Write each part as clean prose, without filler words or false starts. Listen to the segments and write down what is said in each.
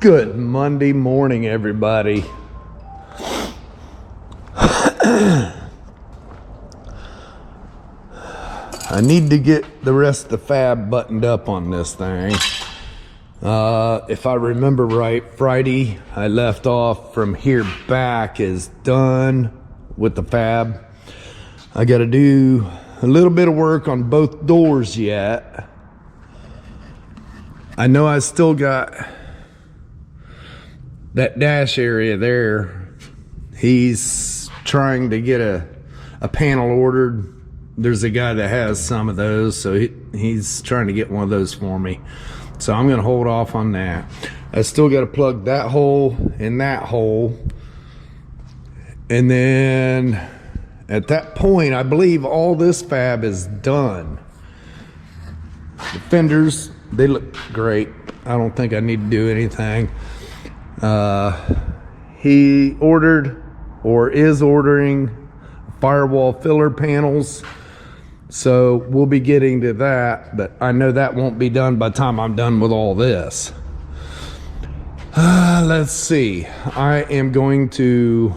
Good Monday morning, everybody. I need to get the rest of the fab buttoned up on this thing. If I remember right, Friday I left off from here back is done with the fab. I got to do a little bit of work on both doors yet. I know I still got that dash area there. He's trying to get a panel ordered. There's a guy that has some of those, so he's trying to get one of those for me. So I'm gonna hold off on that. I still got to plug that hole and that hole, and then at that point I believe all this fab is done. The fenders, they look great. I don't think I need to do anything. He ordered or is ordering firewall filler panels, so we'll be getting to that, but I know that won't be done by the time I'm done with all this. Let's see. I am going to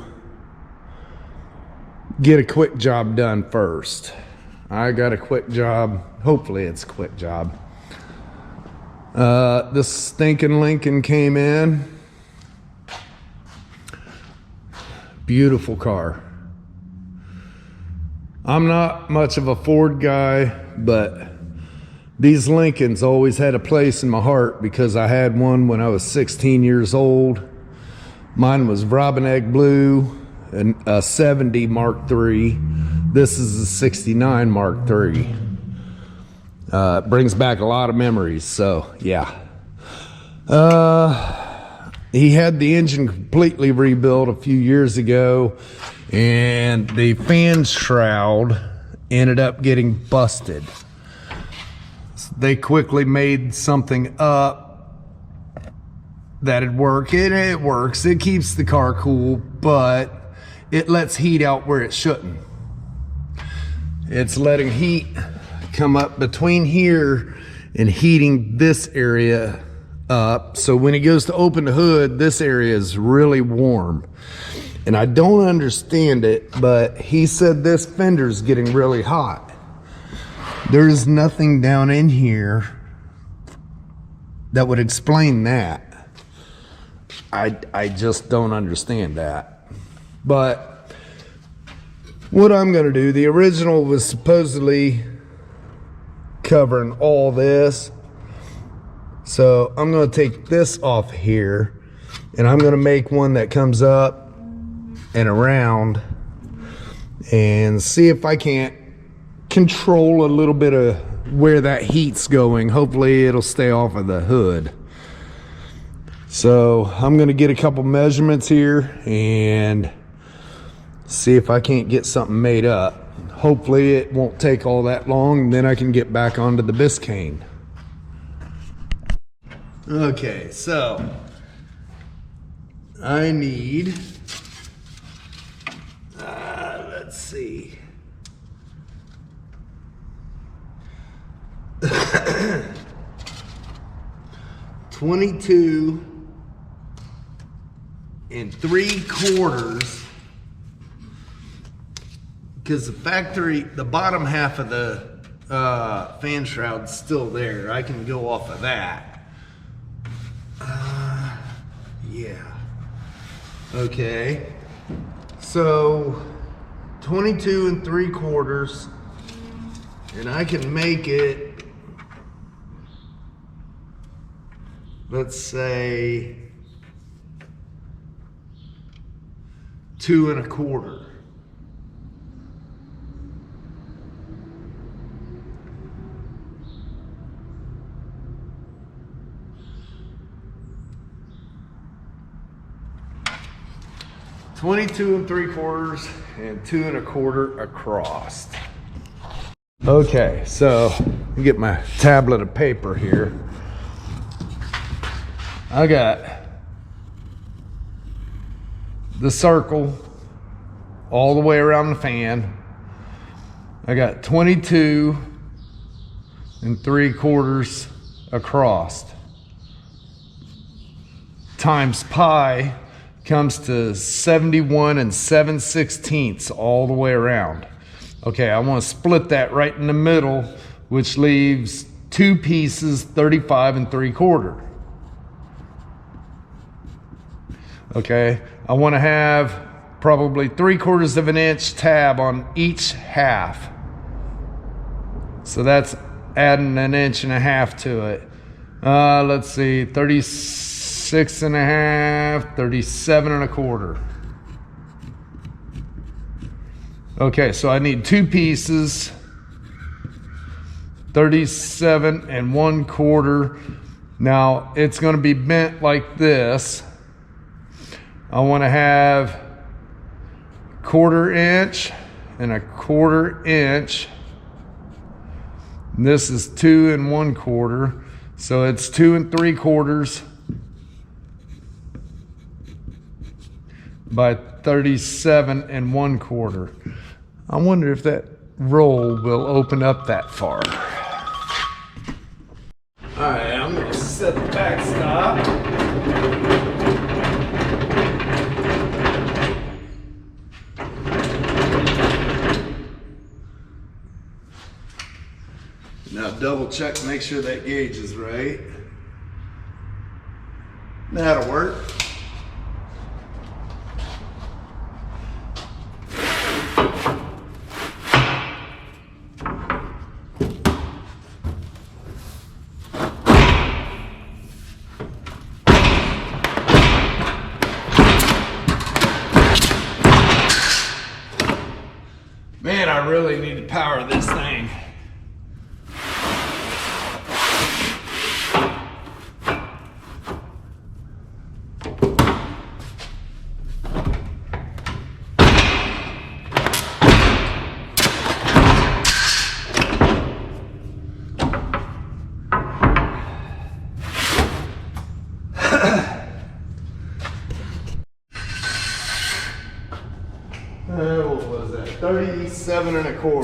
get a quick job done first. I got a quick job. Hopefully it's a quick job. This stinking Lincoln came in. Beautiful car. I'm not much of a Ford guy, but these Lincolns always had a place in my heart because I had one when I was 16 years old. Mine was Robin Egg Blue, and a 70 Mark III. This is a 69 Mark III. It brings back a lot of memories, so yeah. He had the engine completely rebuilt a few years ago, and the fan shroud ended up getting busted. So they quickly made something up that'd work. It works. It keeps the car cool, but it lets heat out where it shouldn't. It's letting heat come up between here and heating this area up, so when he goes to open the hood, this area is really warm, and I don't understand it, but he said this fender's getting really hot. There's nothing down in here that would explain that. I just don't understand that. But what I'm gonna do, the original was supposedly covering all this. So I'm going to take this off here, and I'm going to make one that comes up and around and see if I can't control a little bit of where that heat's going. Hopefully it'll stay off of the hood. So I'm going to get a couple measurements here and see if I can't get something made up. Hopefully it won't take all that long, and then I can get back onto the Biscayne. Okay, so I need, let's see, 22 3/4, because the factory, the bottom half of the fan shroud's still there. I can go off of that. Yeah. Okay. So 22 3/4, and I can make it, let's say 2 1/4. $22 3/4 and 2 1/4 across. Okay, so let me get my tablet of paper here. I got the circle all the way around the fan. I got 22 3/4 across. times pi comes to 71 7/16 all the way around. Okay, I want to split that right in the middle, which leaves 2 pieces, 35 3/4. Okay, I want to have probably 3/4 of an inch tab on each half. So that's adding 1.5 inches to it. Let's see, 36 1/2, 37 1/4. Okay, so I need 2 pieces, 37 1/4. Now it's going to be bent like this. I want to have 1/4 inch and 1/4 inch. And this is 2 1/4, so it's 2 3/4 by 37 1/4. I wonder if that roll will open up that far. All right, I'm going to set the backstop. Now double check to make sure that gauge is right. That'll work. Man, I really need to power this thing. What was that? 37 1/4.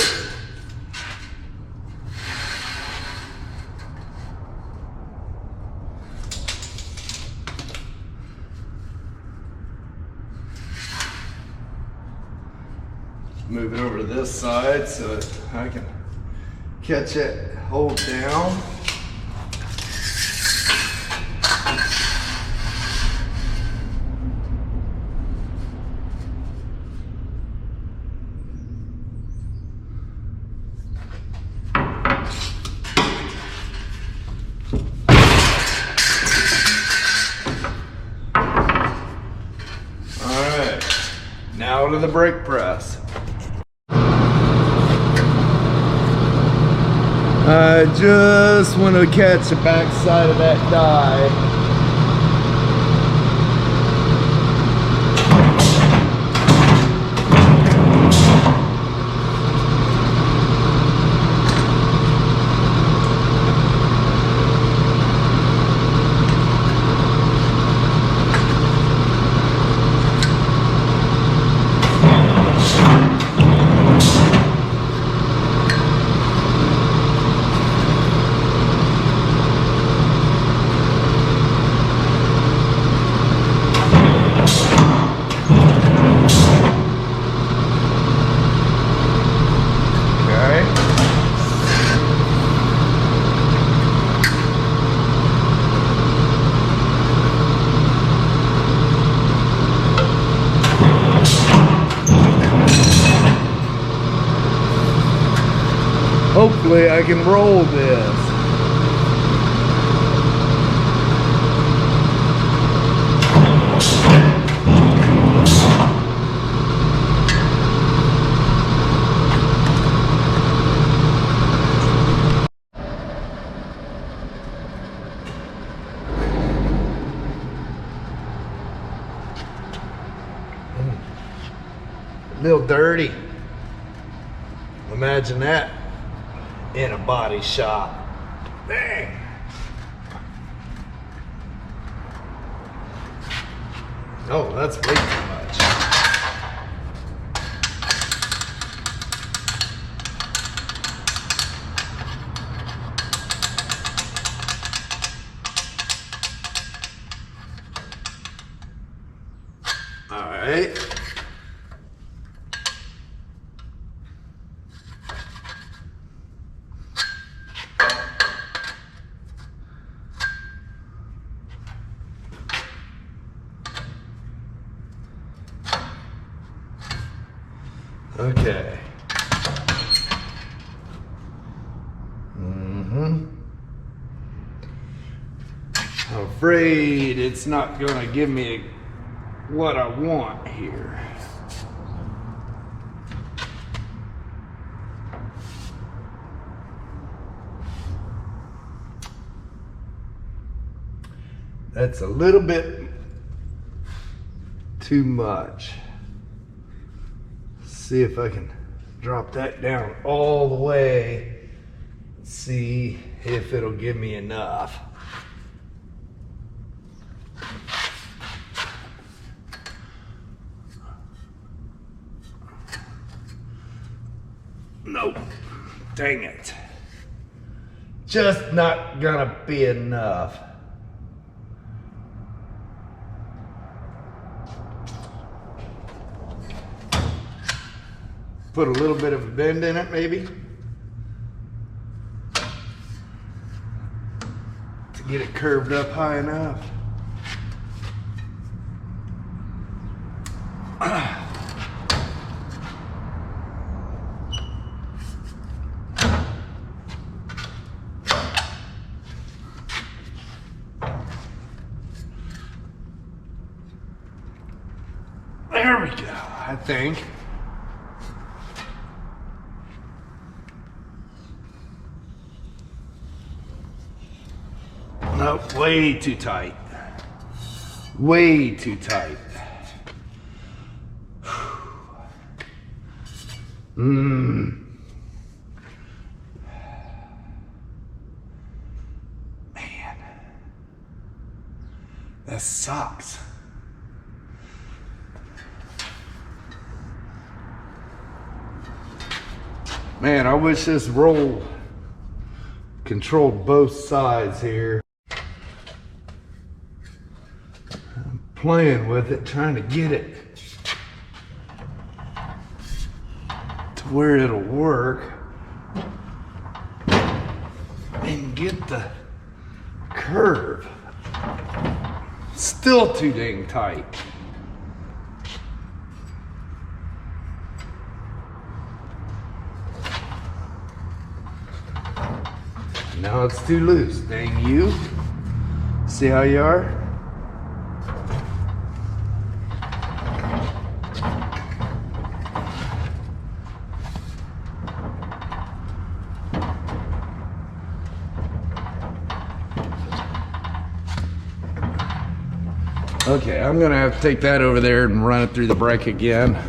Move it over to this side so I can catch it, hold down. Now to the brake press. I just want to catch the back side of that die. Hopefully I can roll this. A little dirty. Imagine that in a body shop. Dang. Oh, that's way too much. right. Okay. I'm afraid it's not going to give me what I want here. That's a little bit too much. See if I can drop that down all the way. See if it'll give me enough. Nope. Dang it. Just not gonna be enough. Put a little bit of a bend in it, maybe, to get it curved up high enough. There we go, I think. Nope, way too tight. Way too tight. Man, that sucks. Man, I wish this roll controlled both sides here. I'm playing with it, trying to get it to where it'll work and get the curve. Still too dang tight. Now it's too loose. Dang you. See how you are? Okay, I'm gonna have to take that over there and run it through the brake again.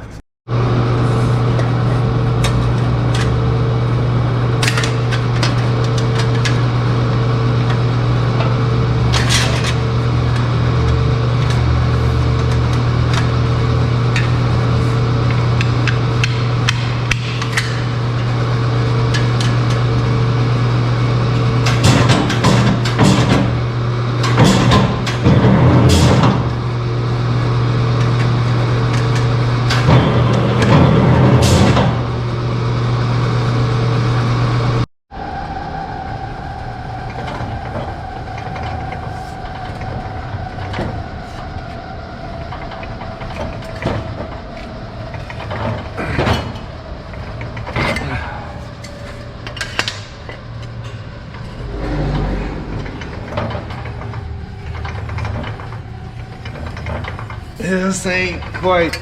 This ain't quite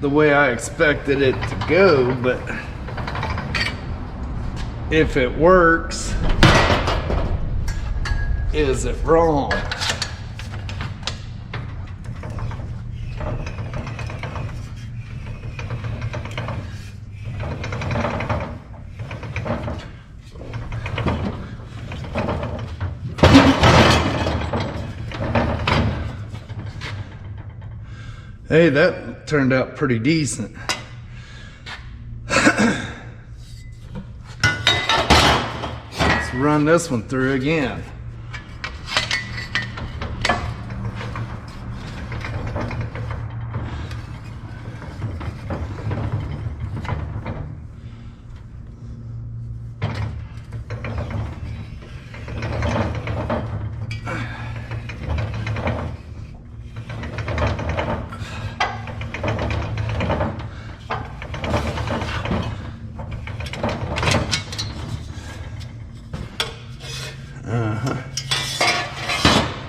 the way I expected it to go, but if it works, is it wrong? Hey, that turned out pretty decent. Let's run this one through again.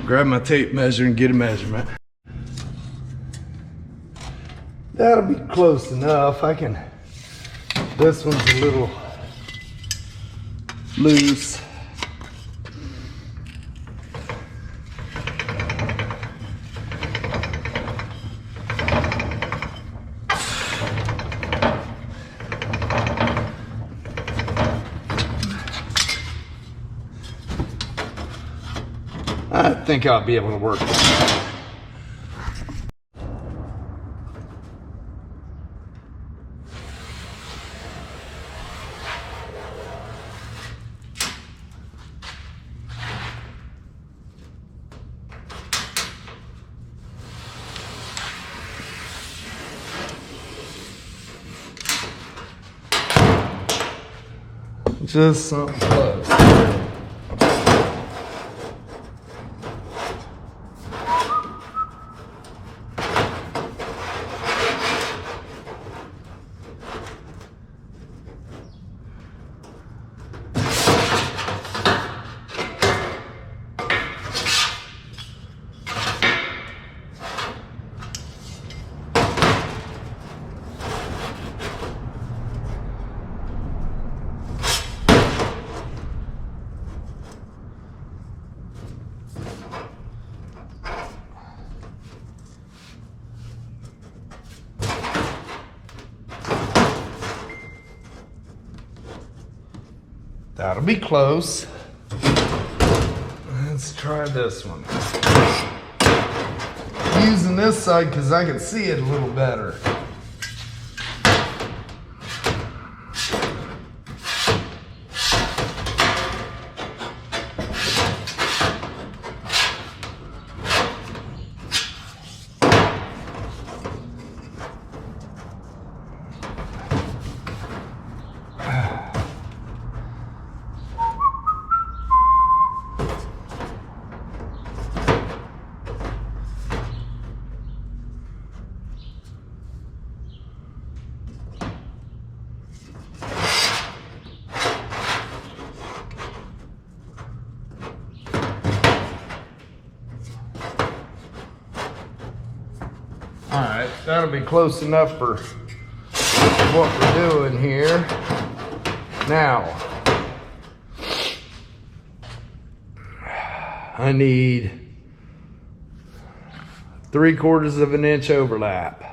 grab my tape measure and get a measurement. That'll be close enough. This one's a little loose. I think I'll be able to work with that. Just something close. That'll be close. Let's try this one. Using this side because I can see it a little better. All right, that'll be close enough for what we're doing here. Now, I need 3/4 of an inch overlap.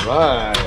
Right.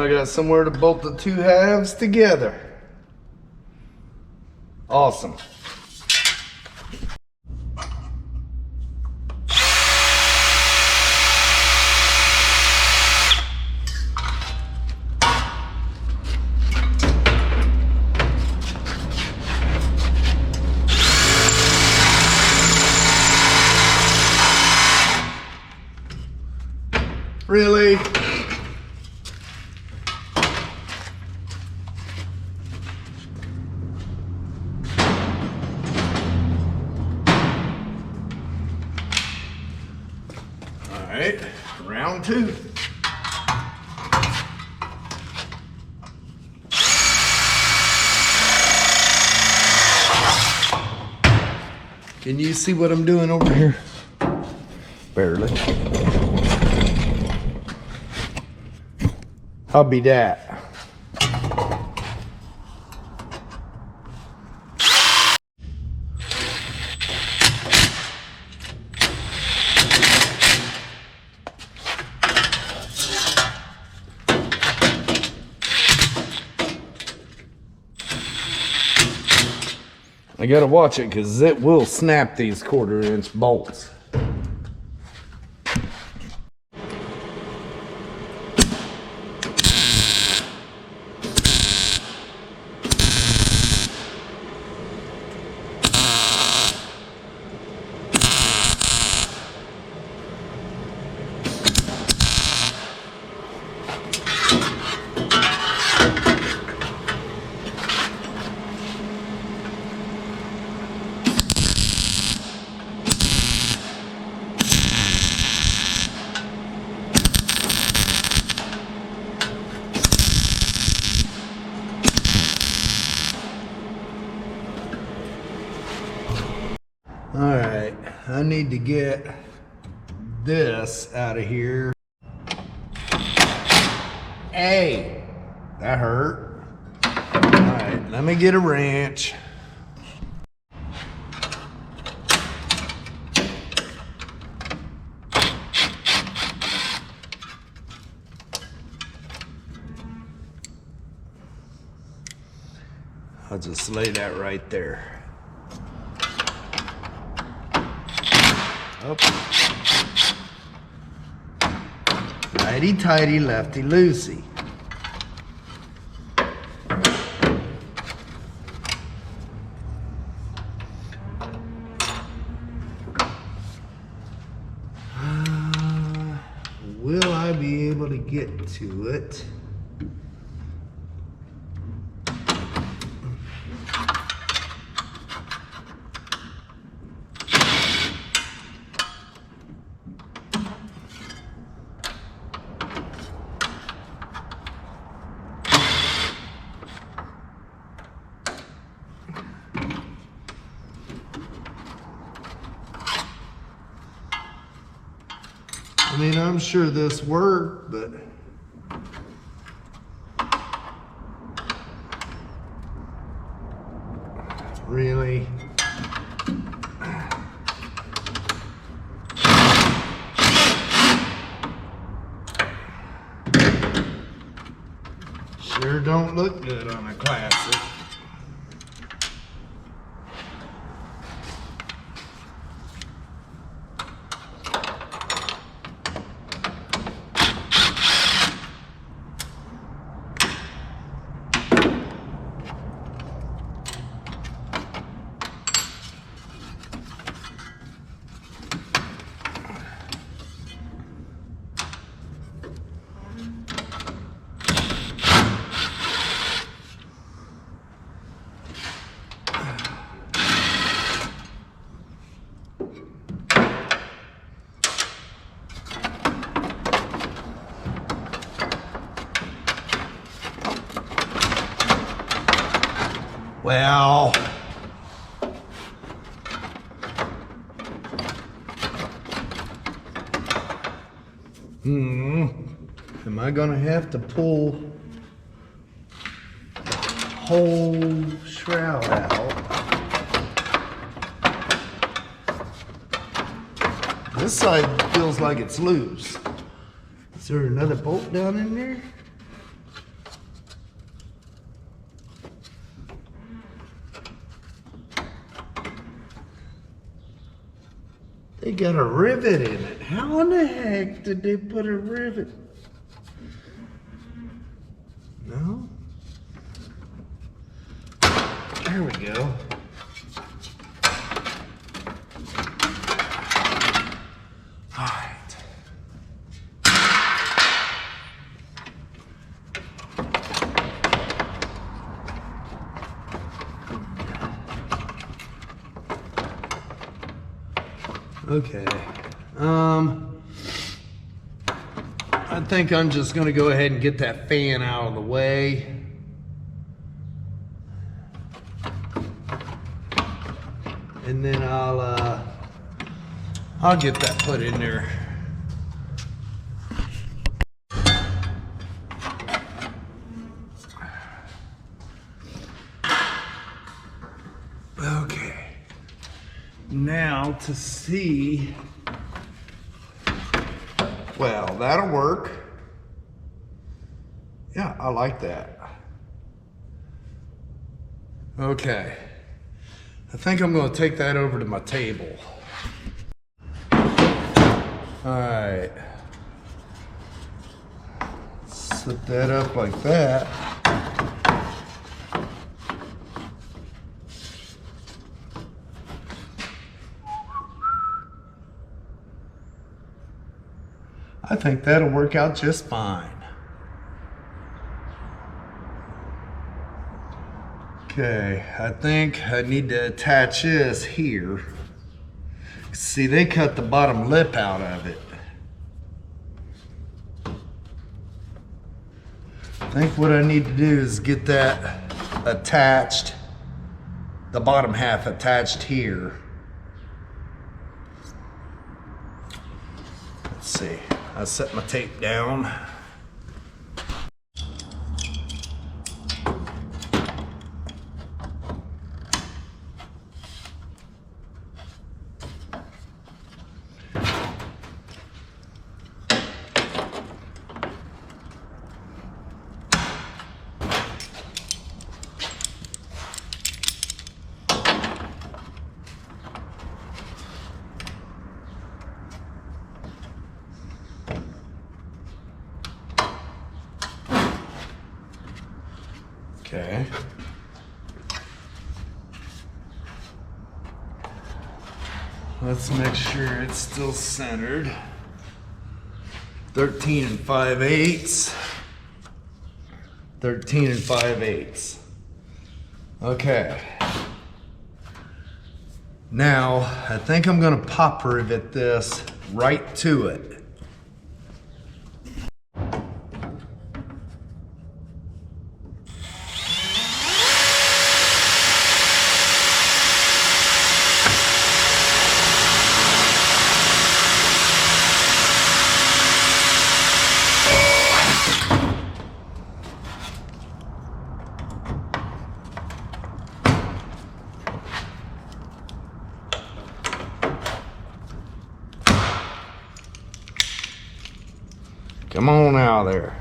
I got somewhere to bolt the two halves together. Awesome. Really? All right, round two. Can you see what I'm doing over here? Barely. I'll be that. I gotta watch it because it will snap these 1/4-inch bolts. All right, I need to get this out of here. Hey, that hurt. All right, let me get a wrench. I'll just lay that right there. Up. Righty tighty, lefty loosey. Will I be able to get to it? I mean, I'm sure this worked, but really? Sure don't look good on a classic. Well, am I gonna have to pull the whole shroud out? This side feels like it's loose. Is there another bolt down in there? They got a rivet in it. How in the heck did they put a rivet? No? There we go. All right. Okay. I think I'm just gonna go ahead and get that fan out of the way. And then I'll get that put in there. Okay. Now to see, well, that'll work. Yeah, I like that. Okay. I think I'm going to take that over to my table. All right. Set that up like that. I think that'll work out just fine. Okay, I think I need to attach this here. See, they cut the bottom lip out of it. I think what I need to do is get that attached, the bottom half attached here. Let's see, I set my tape down. Okay. Let's make sure it's still centered. 13 5/8. 13 5/8. Okay. Now, I think I'm gonna pop rivet this right to it. Come on out there.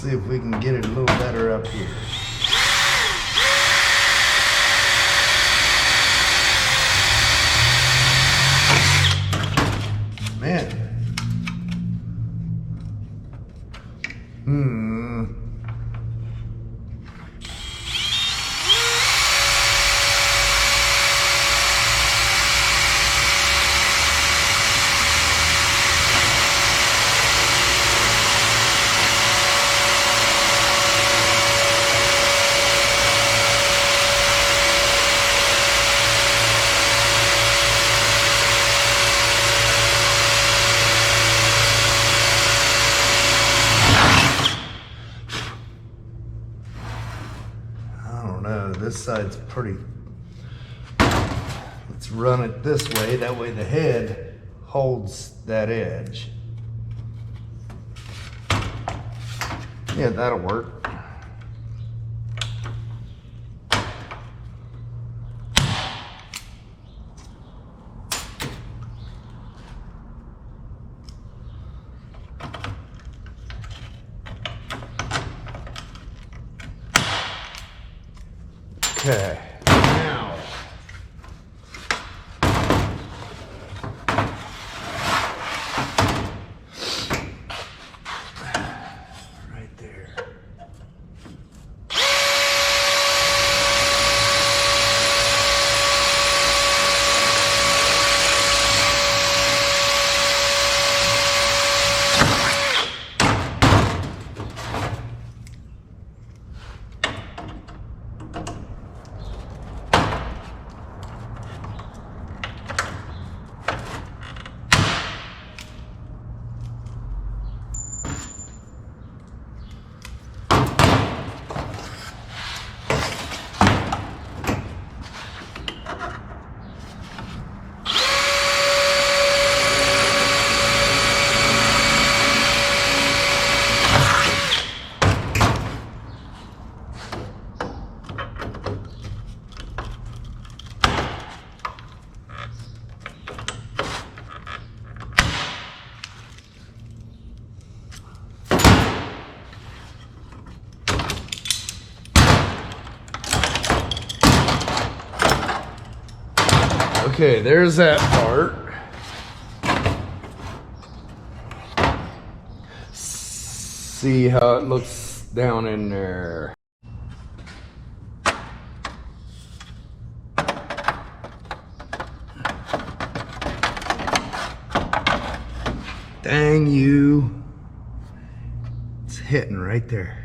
see if we can get it a little better up here. Man. This side's pretty. Let's run it this way. That way the head holds that edge. Yeah, that'll work. Okay, now right there. Okay, there's that part. See how it looks down in there. Dang you. It's hitting right there.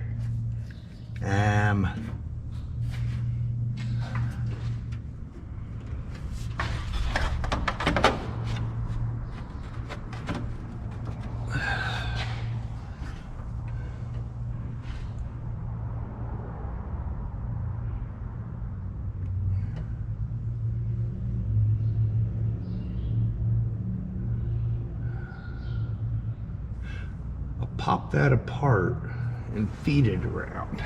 Pop that apart and feed it around.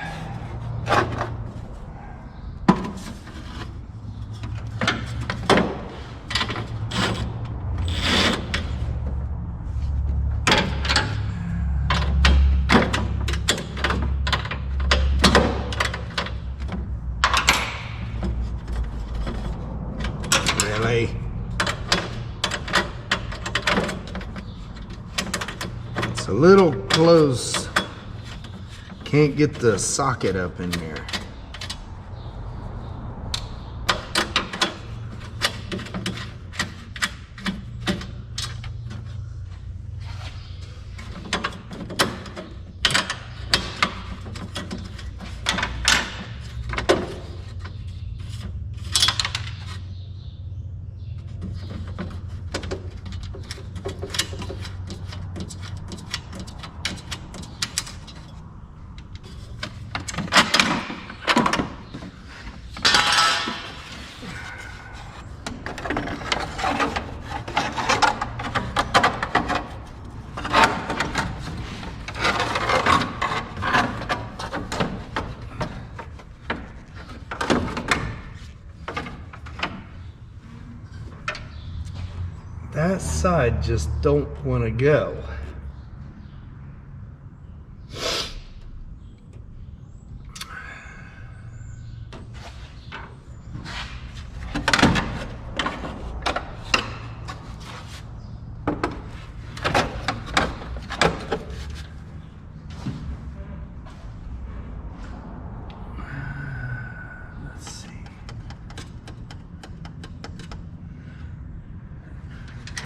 Really? A little close. Can't get the socket up in there. That side just don't want to go.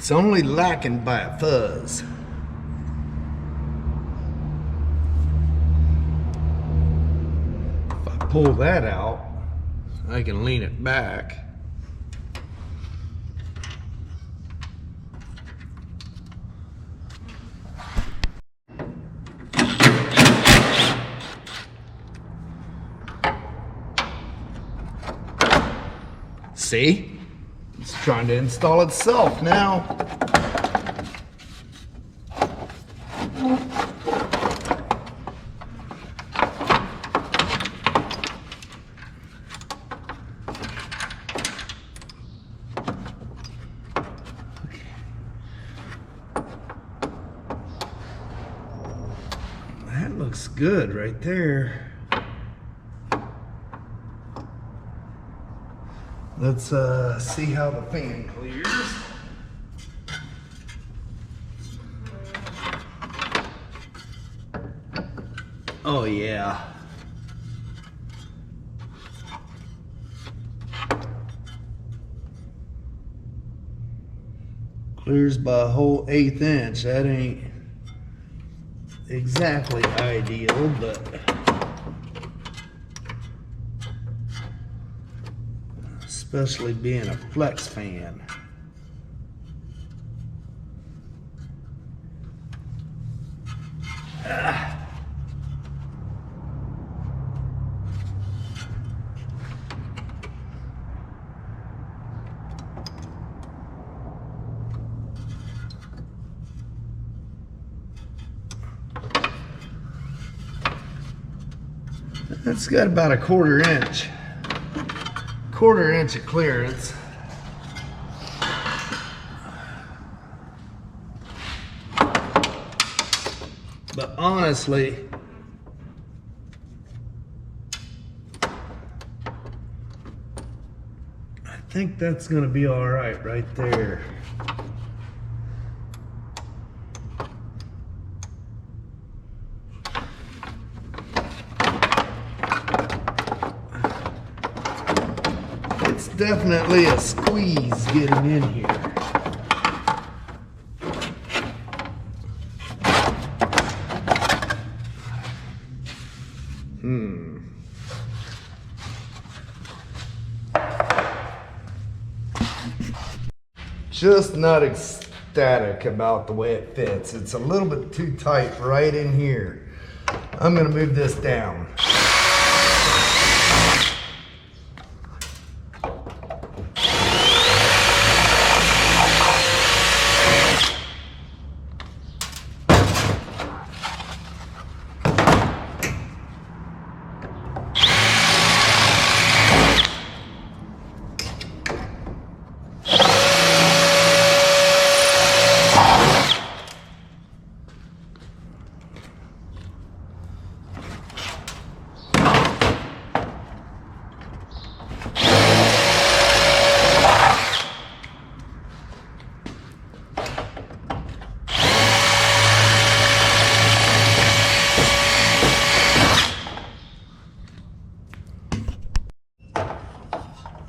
It's only lacking by a fuzz. If I pull that out, I can lean it back. See? It's trying to install itself now. That looks good right there. Let's see how the fan clears. Oh yeah. Clears by a whole 1/8 inch. That ain't exactly ideal, but especially being a flex fan. It's got about a 1/4 inch. 1/4 inch of clearance. But honestly, I think that's going to be all right there. It's definitely a squeeze getting in here. Just not ecstatic about the way it fits. It's a little bit too tight right in here. I'm gonna move this down.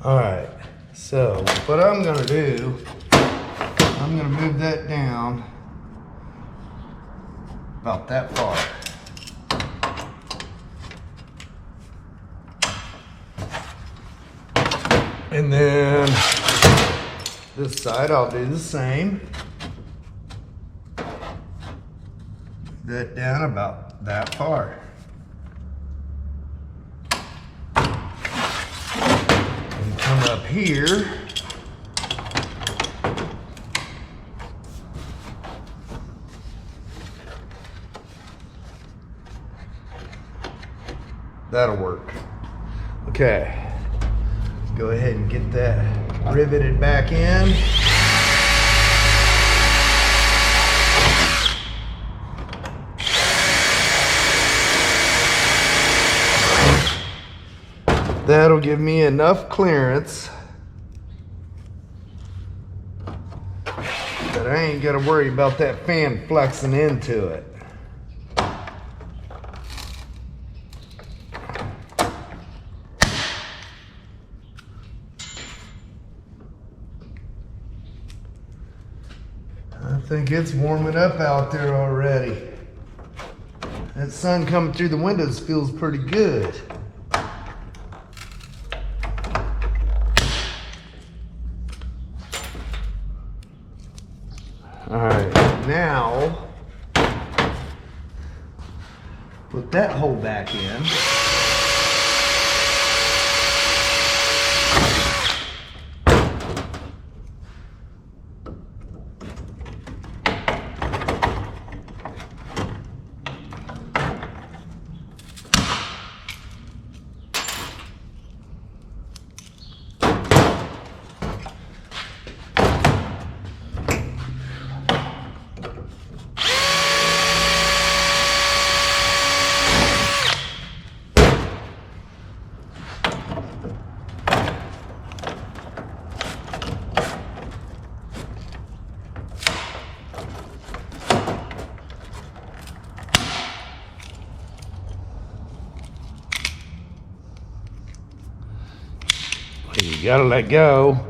Alright, so what I'm going to do, I'm going to move that down about that far. And then this side I'll do the same. Move that down about that far. Come up here. That'll work. Okay. Go ahead and get that riveted back in. That'll give me enough clearance that I ain't gotta worry about that fan flexing into it. think it's warming up out there already. That sun coming through the windows feels pretty good. All right, now put that hole back in. You gotta let go.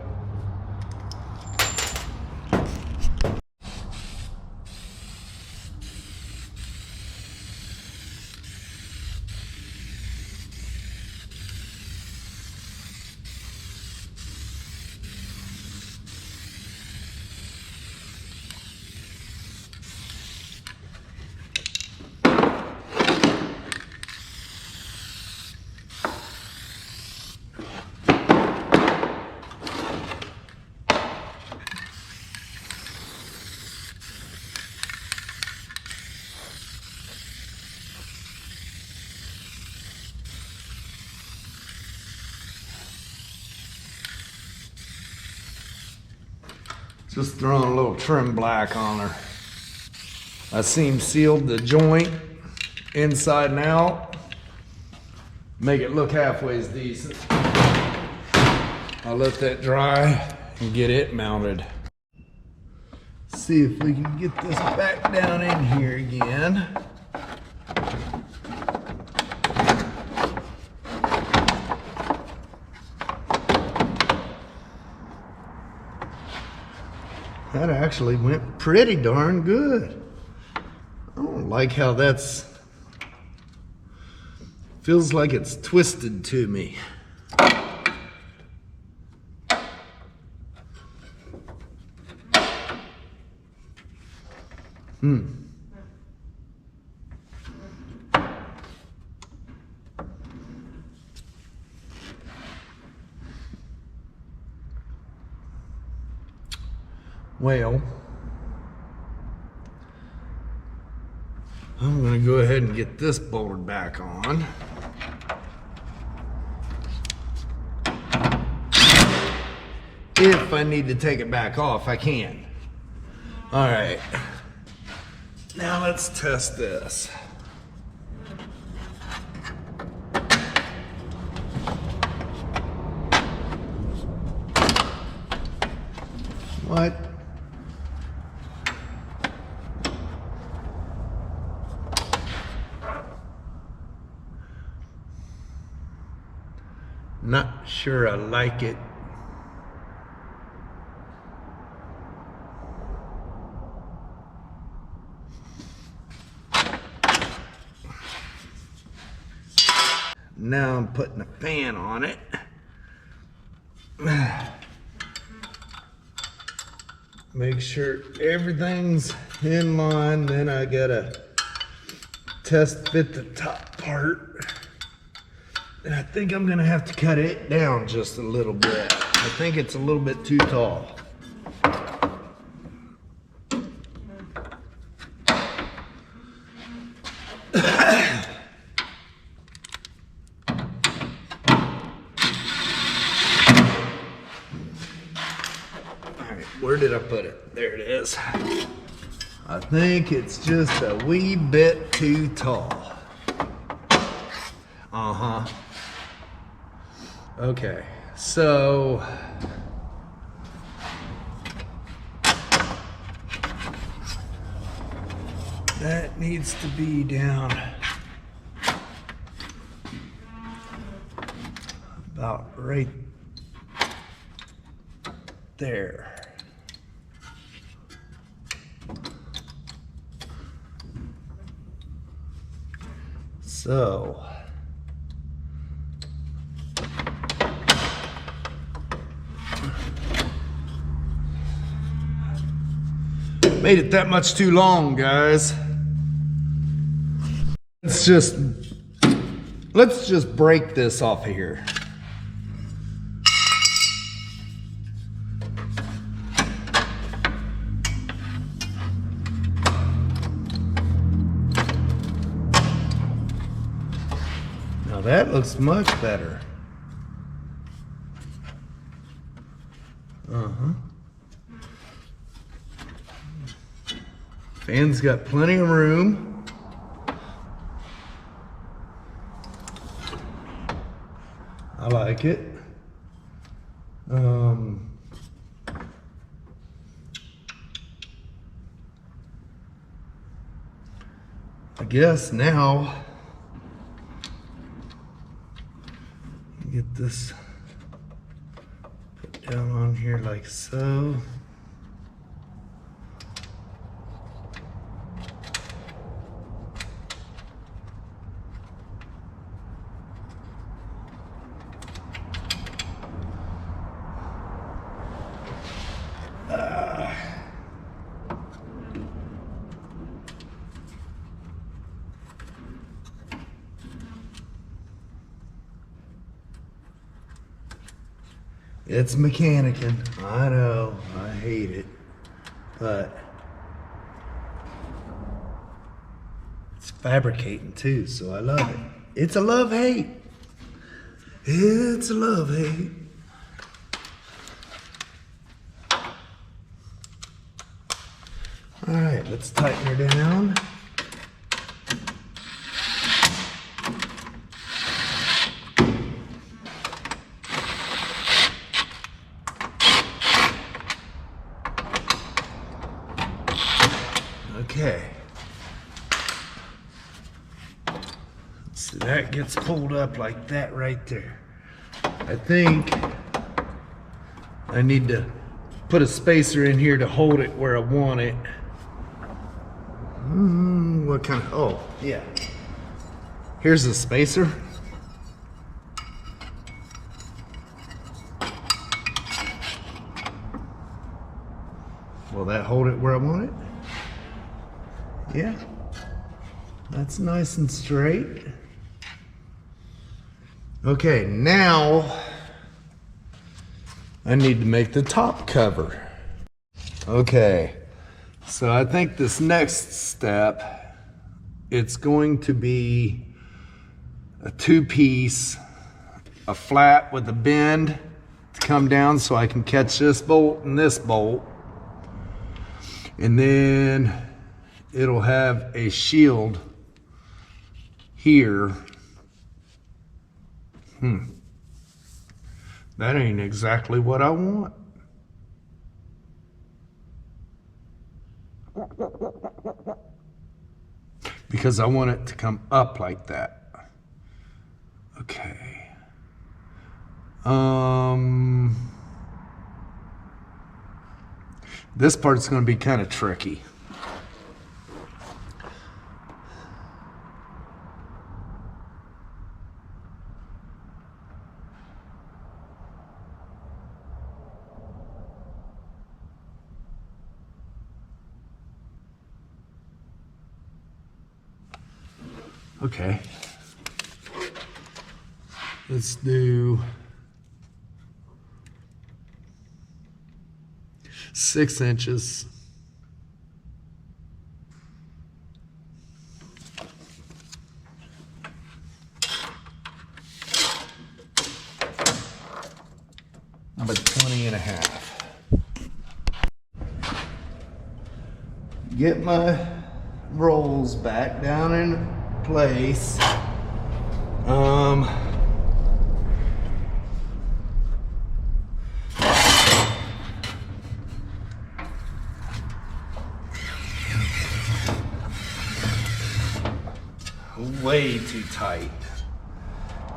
Just throwing a little trim black on her. I seam sealed the joint inside and out. Make it look halfway as decent. I'll let that dry and get it mounted. See if we can get this back down in here again. That actually went pretty darn good. I don't like how that's, feels like it's twisted to me. Well, I'm going to go ahead and get this bolted back on. If I need to take it back off, I can. All right. Now let's test this. What? Not sure I like it. Now I'm putting a fan on it. Make sure everything's in line, then I gotta test fit the top part. And I think I'm gonna have to cut it down just a little bit. I think it's a little bit too tall. Where did I put it? There it is. I think it's just a wee bit too tall. Uh-huh. Okay, so that needs to be down about right there. So made it that much too long, guys. Let's just break this off of here. Now that looks much better. Fan's got plenty of room. I like it. I guess now get this put down on here like so. It's mechanicking. I know, I hate it, but it's fabricating too, so I love it. It's a love-hate. It's a love-hate. All right, let's tighten her down. Okay. So that gets pulled up like that right there. I think I need to put a spacer in here to hold it where I want it. What kind of, oh, yeah. Here's the spacer. Will that hold it where I want it? Yeah, that's nice and straight. Okay, now I need to make the top cover. Okay, so I think this next step, it's going to be a two-piece, a flat with a bend to come down so I can catch this bolt and this bolt. And then it'll have a shield here. That ain't exactly what I want. Because I want it to come up like that. Okay. This part's going to be kind of tricky. Okay, let's do 6 inches. But 20 and a half. Get my rolls back down in place. Way too tight,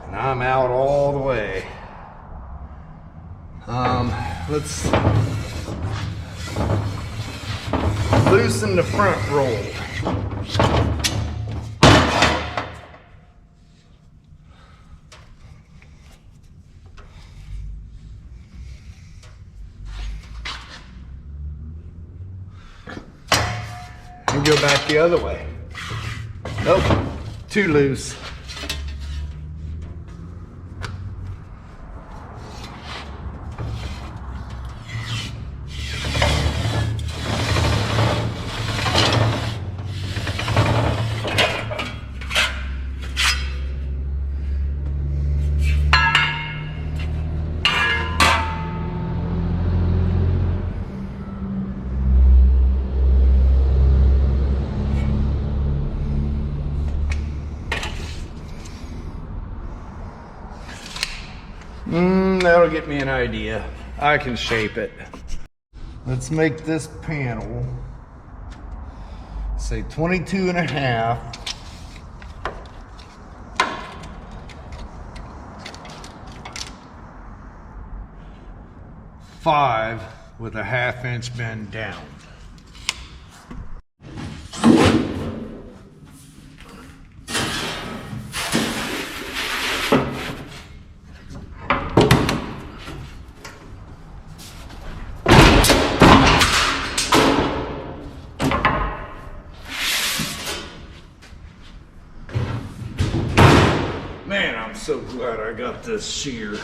and I'm out all the way. Let's loosen the front roll. back the other way. Nope, too loose. That'll get me an idea. I can shape it. Let's make this panel, say 22 and a half. Five with a 1/2 inch bend down. Man, I'm so glad I got this shear.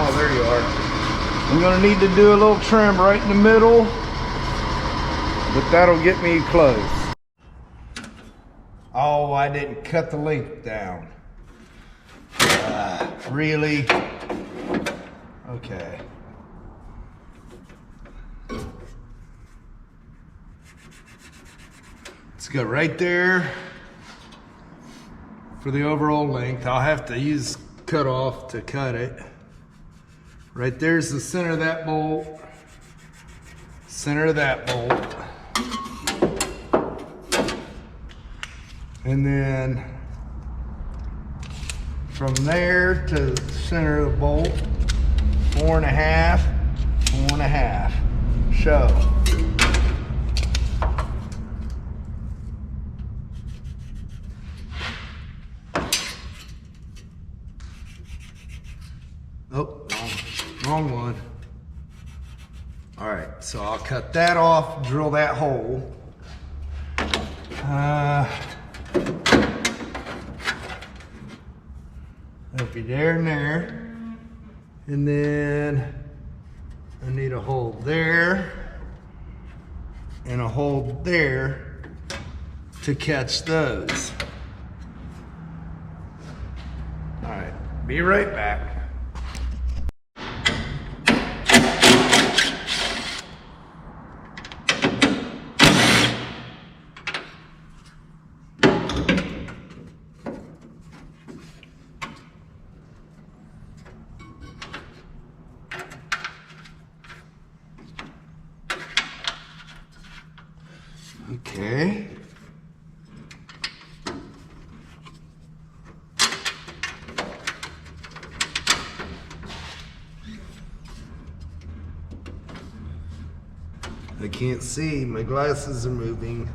Oh, there you are. I'm gonna need to do a little trim right in the middle, but that'll get me close. Oh, I didn't cut the length down. Really? Okay. Let's go right there for the overall length. I'll have to use cut off to cut it. Right there's the center of that bolt, center of that bolt, and then from there to the center of the bolt, 4 1/2, 4 1/2. Show. Oh, wrong one. All right, so I'll cut that off, drill that hole. It'll be there and there. And then I need a hole there and a hole there to catch those. All right, be right back. Okay. I can't see, my glasses are moving.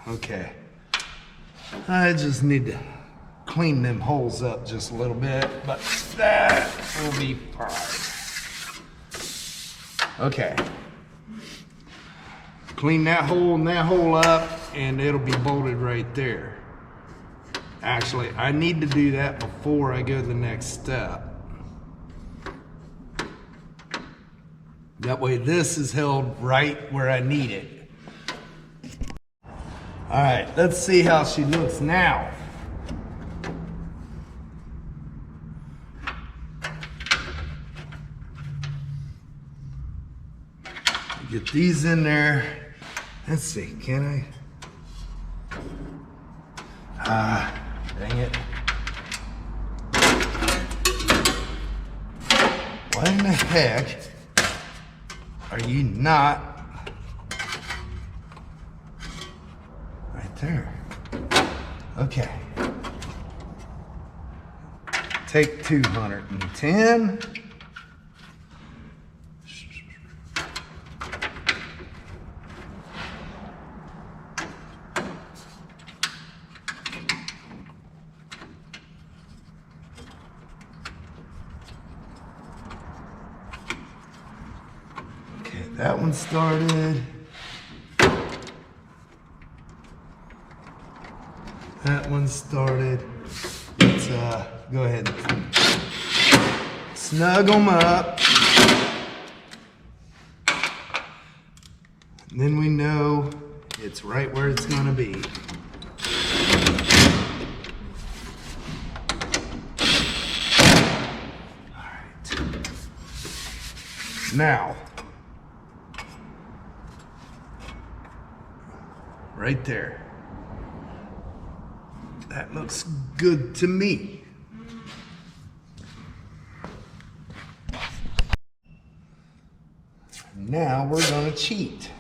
Okay, I just need to clean them holes up just a little bit, but that will be fine. Okay, clean that hole and that hole up and it'll be bolted right there. Actually, I need to do that before I go to the next step. That way this is held right where I need it. All right, let's see how she looks now. Get these in there. Let's see, can I? Dang it. Why in the heck are you not right there? Okay. Take 210. That one started. That one started. Let's go ahead and snug them up. And then we know it's right where it's going to be. All right. Now, right there. That looks good to me. Now we're going to cheat.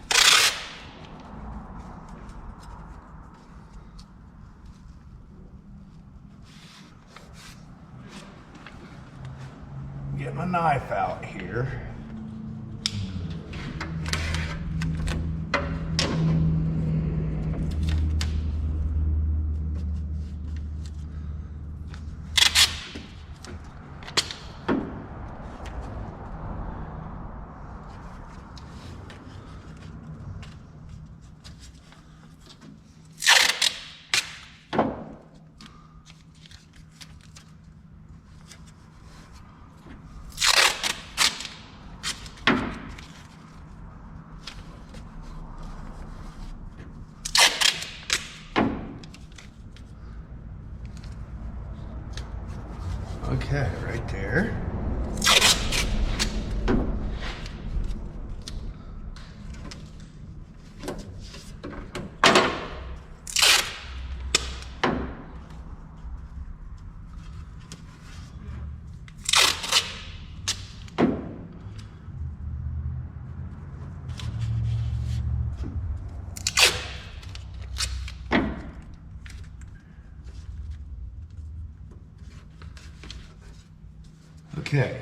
Get my knife out here. Okay, right there. Okay.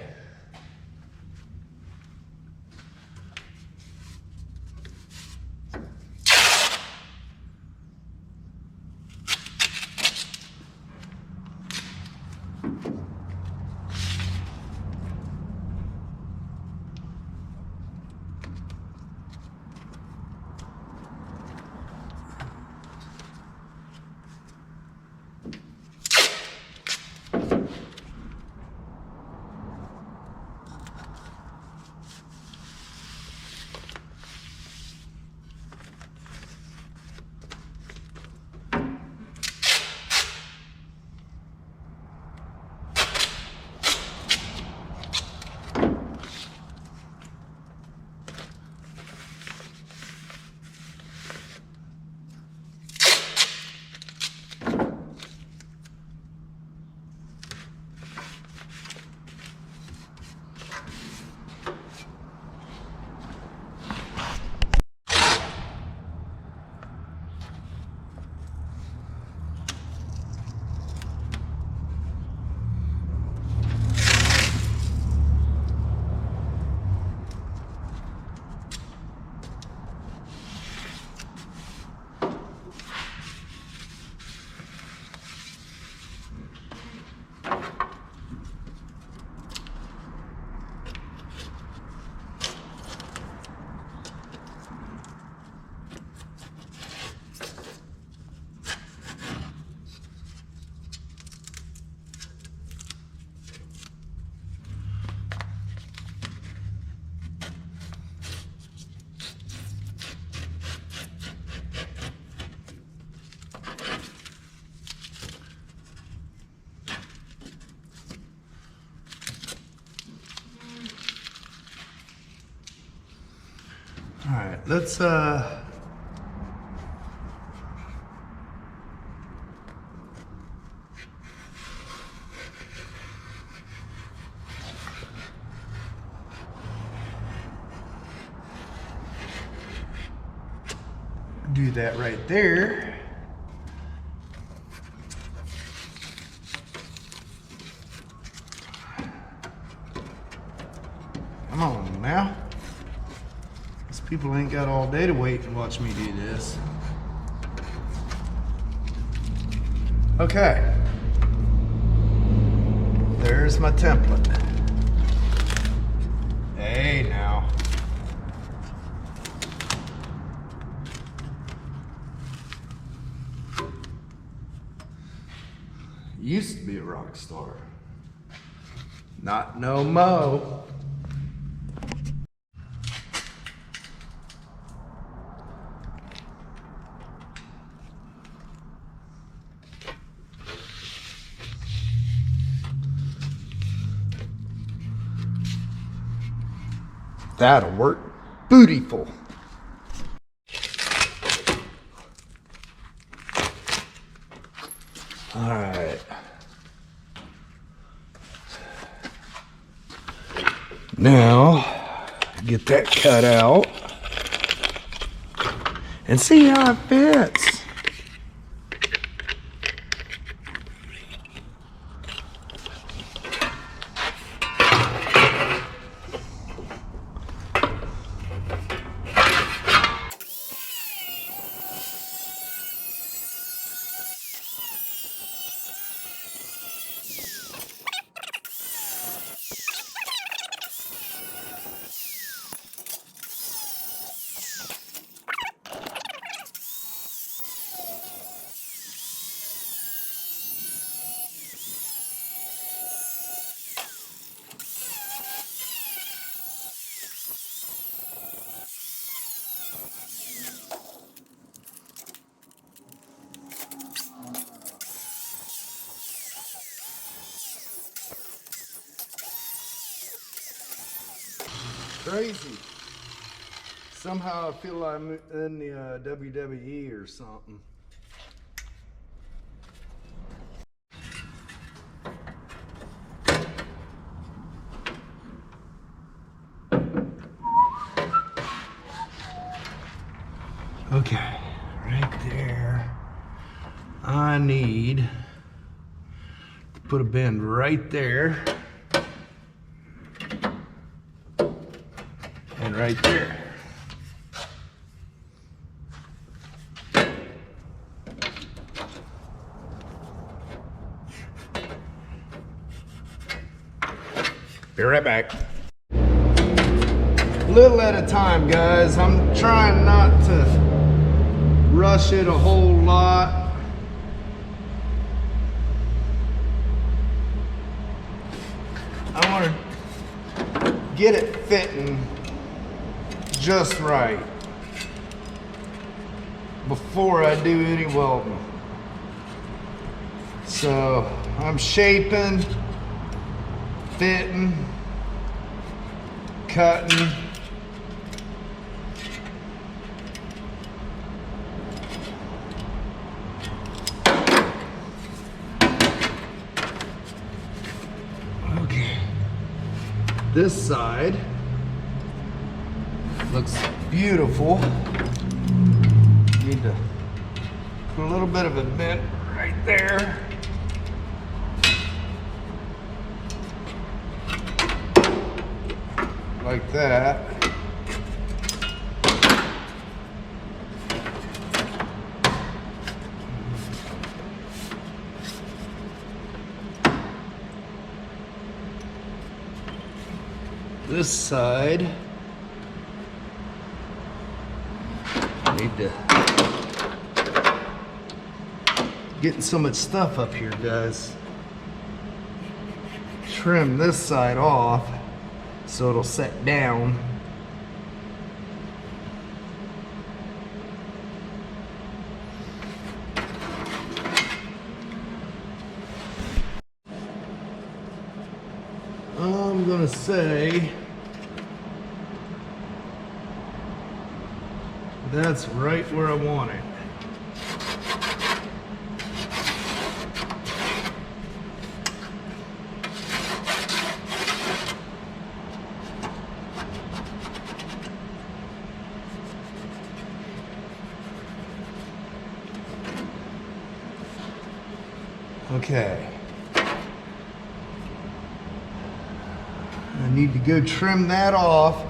let's do that right there. Come on now. These people ain't got all day to wait and watch me do this. Okay. There's my template. Hey now. Used to be a rock star. Not no mo. That'll work beautiful. All right. Now, get that cut out and see how it fits. Crazy. Somehow I feel I'm in the WWE or something. Okay, right there. I need to put a bend right there. And right there. Be right back. A little at a time, guys. I'm trying not to rush it a whole lot. I want to get it fitting just right before I do any welding. So I'm shaping, fitting, cutting. Okay. This side looks beautiful. Need to put a little bit of a bend right there. Like that. This side, need to getting so much stuff up here, guys. Trim this side off so it'll set down. I'm gonna say That's right where I want it. Okay. I need to go trim that off.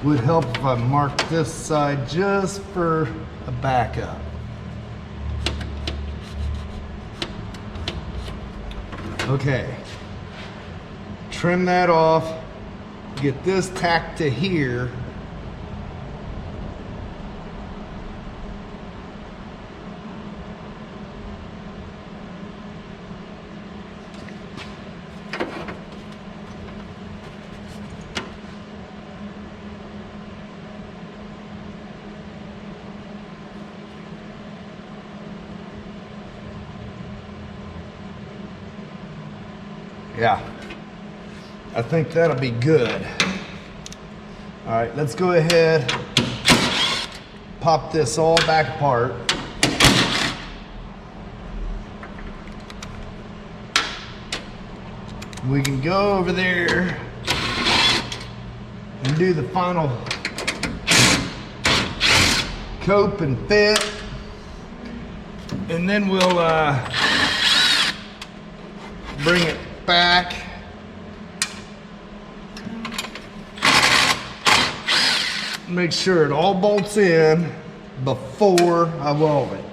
Would help if I marked this side just for a backup. Okay. Trim that off. Get this tacked to here. Yeah, I think that'll be good. All right, let's go ahead, pop this all back apart. We can go over there and do the final cope and fit, and then we'll bring it back. Make sure it all bolts in before I weld it.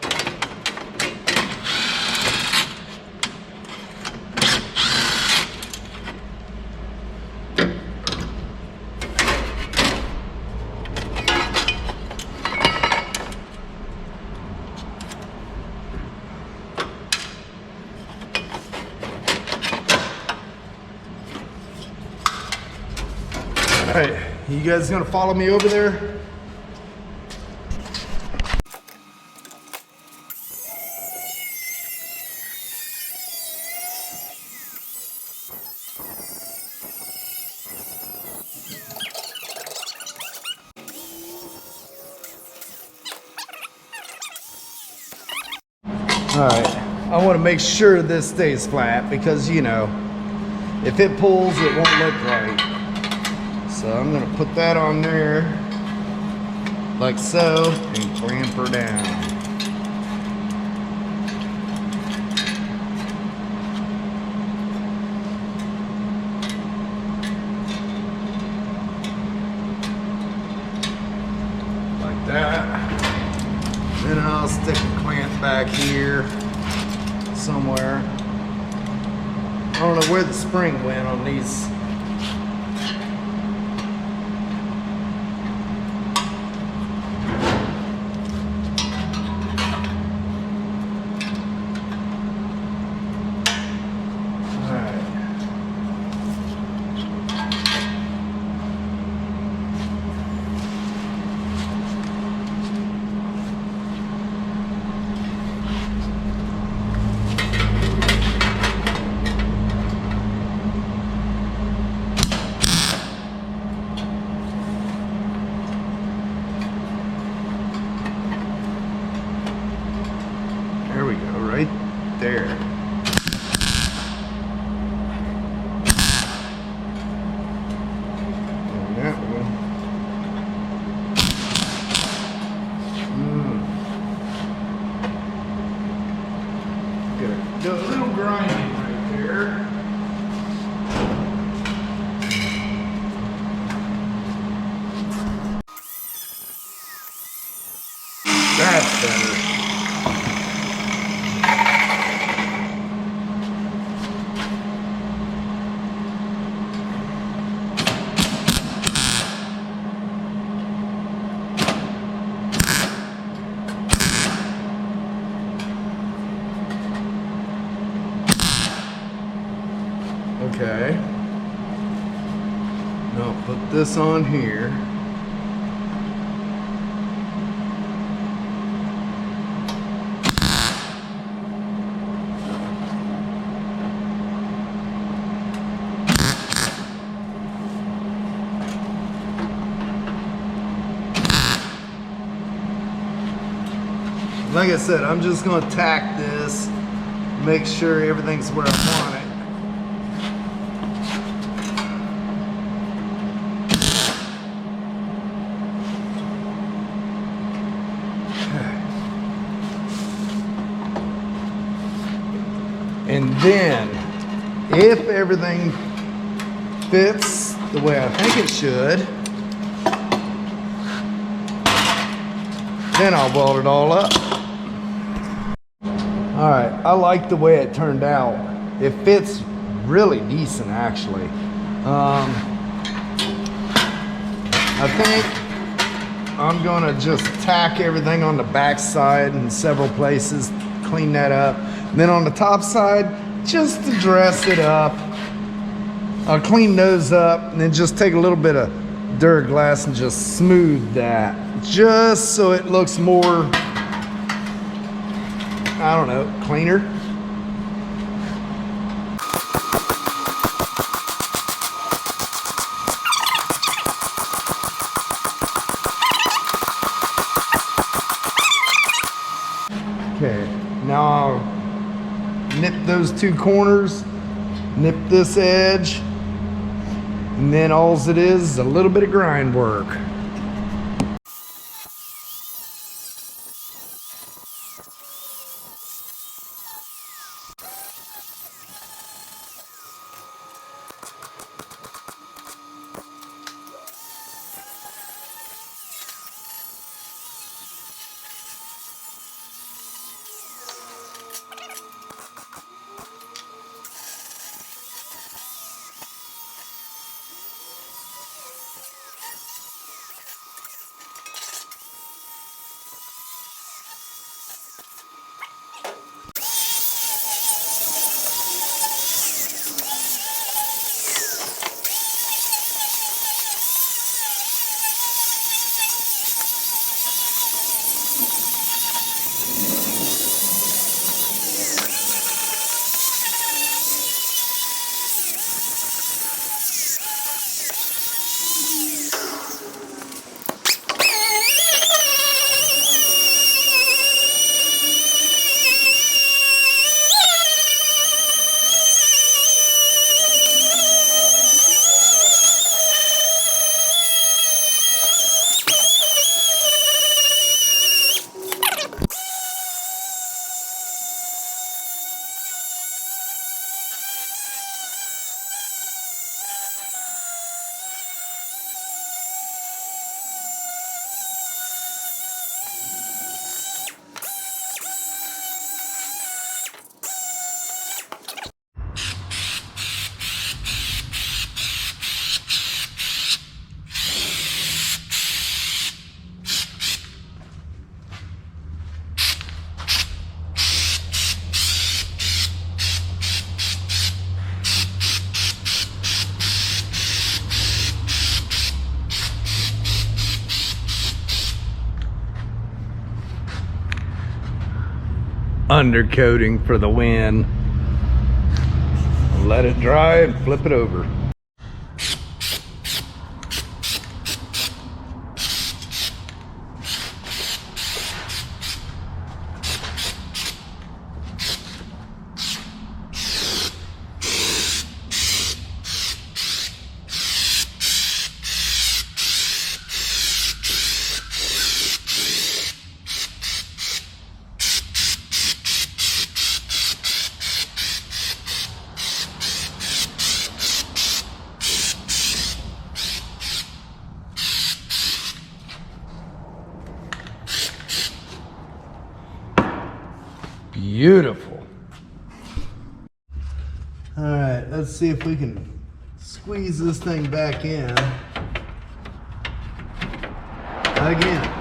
All right, you guys gonna follow me over there? All right, I want to make sure this stays flat because, you know, if it pulls, it won't look right. So I'm going to put that on there like so and clamp her down. Like that. Then I'll stick a clamp back here somewhere. I don't know where the spring went on these. There we go, right there. And that one. Get a little grinding right there. That's better. Okay. Now put this on here. like I said, I'm just gonna tack this, make sure everything's where I want it. And then, if everything fits the way I think it should, then I'll weld it all up. All right, I like the way it turned out. It fits really decent, actually. I think I'm gonna just tack everything on the back side in several places, clean that up. And then on the top side, just to dress it up, I'll clean those up and then just take a little bit of Duraglass and just smooth that, just so it looks more, I don't know, cleaner. Okay, now I'll nip those two corners, nip this edge, and then all it is a little bit of grind work. Undercoating for the win. Let it dry and flip it over. Beautiful. All right, let's see if we can squeeze this thing back in again.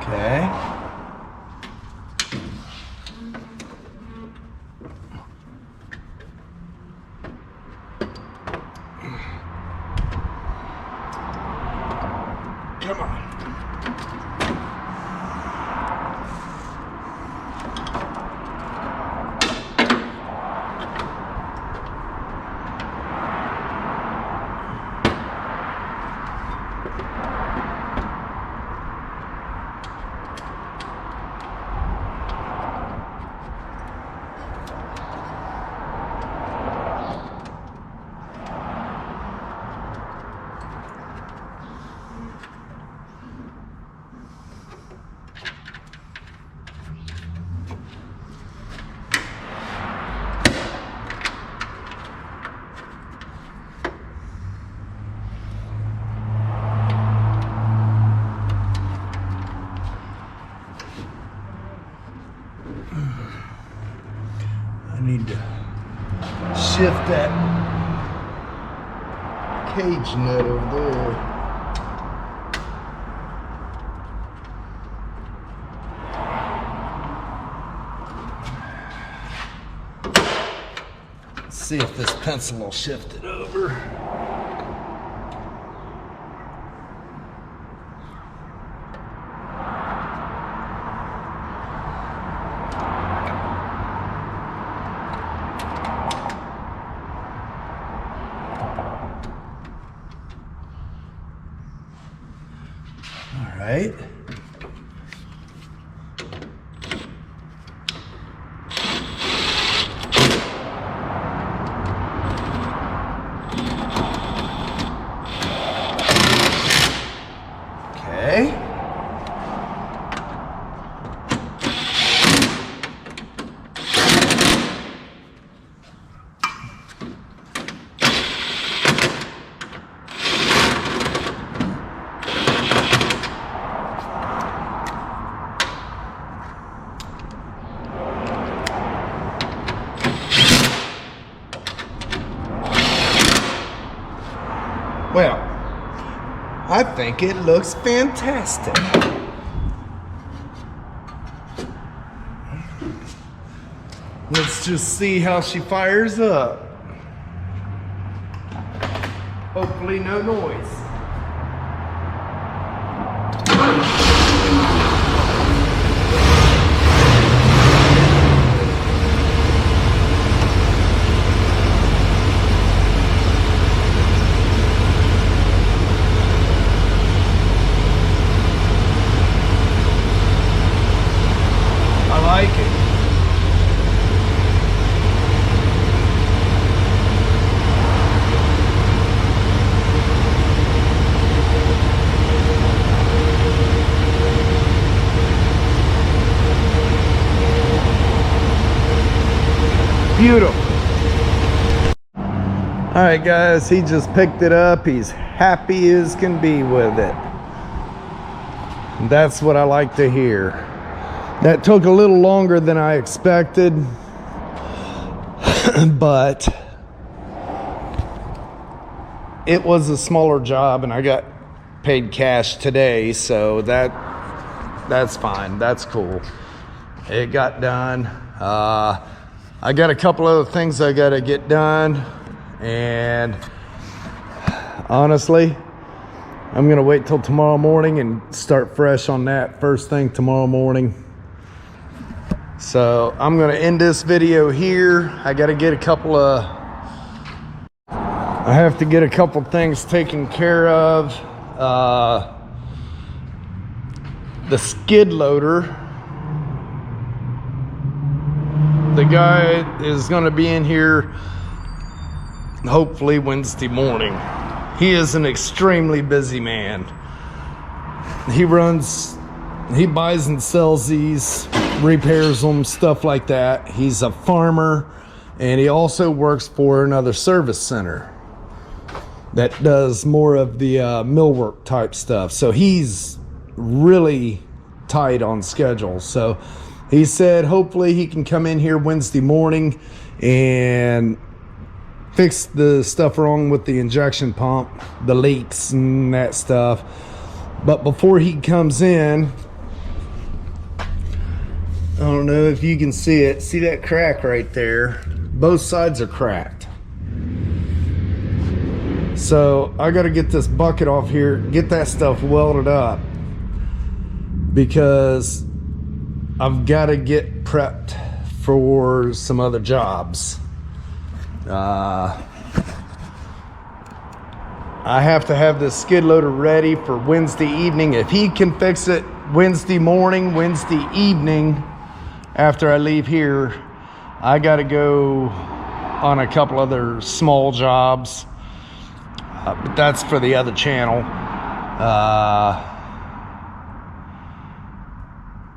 Okay. I need to shift that cage nut over there. Let's see if this pencil will shift it over. All right. Okay. Well, I think it looks fantastic. Let's just see how she fires up. Hopefully no noise. I like it. Beautiful. All right, guys, he just picked it up. He's happy as can be with it. That's what I like to hear. That took a little longer than I expected, but it was a smaller job and I got paid cash today, so that's fine. That's cool. It got done. I got a couple other things I got to get done, and honestly, I'm gonna wait till tomorrow morning and start fresh on that first thing tomorrow morning. So I'm gonna end this video here. I have to get a couple things taken care of. The skid loader, the guy is gonna be in here hopefully Wednesday morning. He is an extremely busy man. He buys and sells these, repairs them, stuff like that. He's a farmer, and he also works for another service center that does more of the millwork type stuff. So he's really tight on schedule. So he said hopefully he can come in here Wednesday morning and fix the stuff wrong with the injection pump, the leaks and that stuff. But before he comes in, I don't know if you can see it. See that crack right there? Both sides are cracked. So I got to get this bucket off here, get that stuff welded up, because I've got to get prepped for some other jobs. I have to have this skid loader ready for Wednesday evening. If he can fix it Wednesday morning, Wednesday evening, after I leave here, I got to go on a couple other small jobs, but that's for the other channel.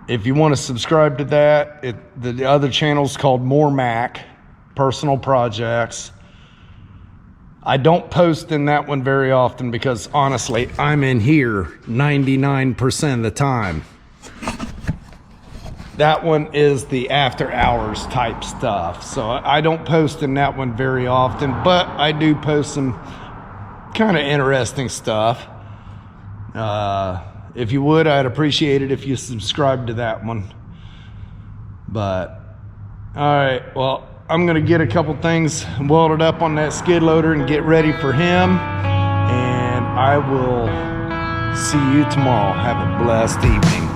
If you want to subscribe to that, the other channel's called More Mac Personal Projects. I don't post in that one very often because honestly, I'm in here 99% of the time. That one is the after hours type stuff. So I don't post in that one very often, but I do post some kind of interesting stuff. If you would, I'd appreciate it if you subscribe to that one. But all right, well, I'm gonna get a couple things welded up on that skid loader and get ready for him, and I will see you tomorrow. Have a blessed evening.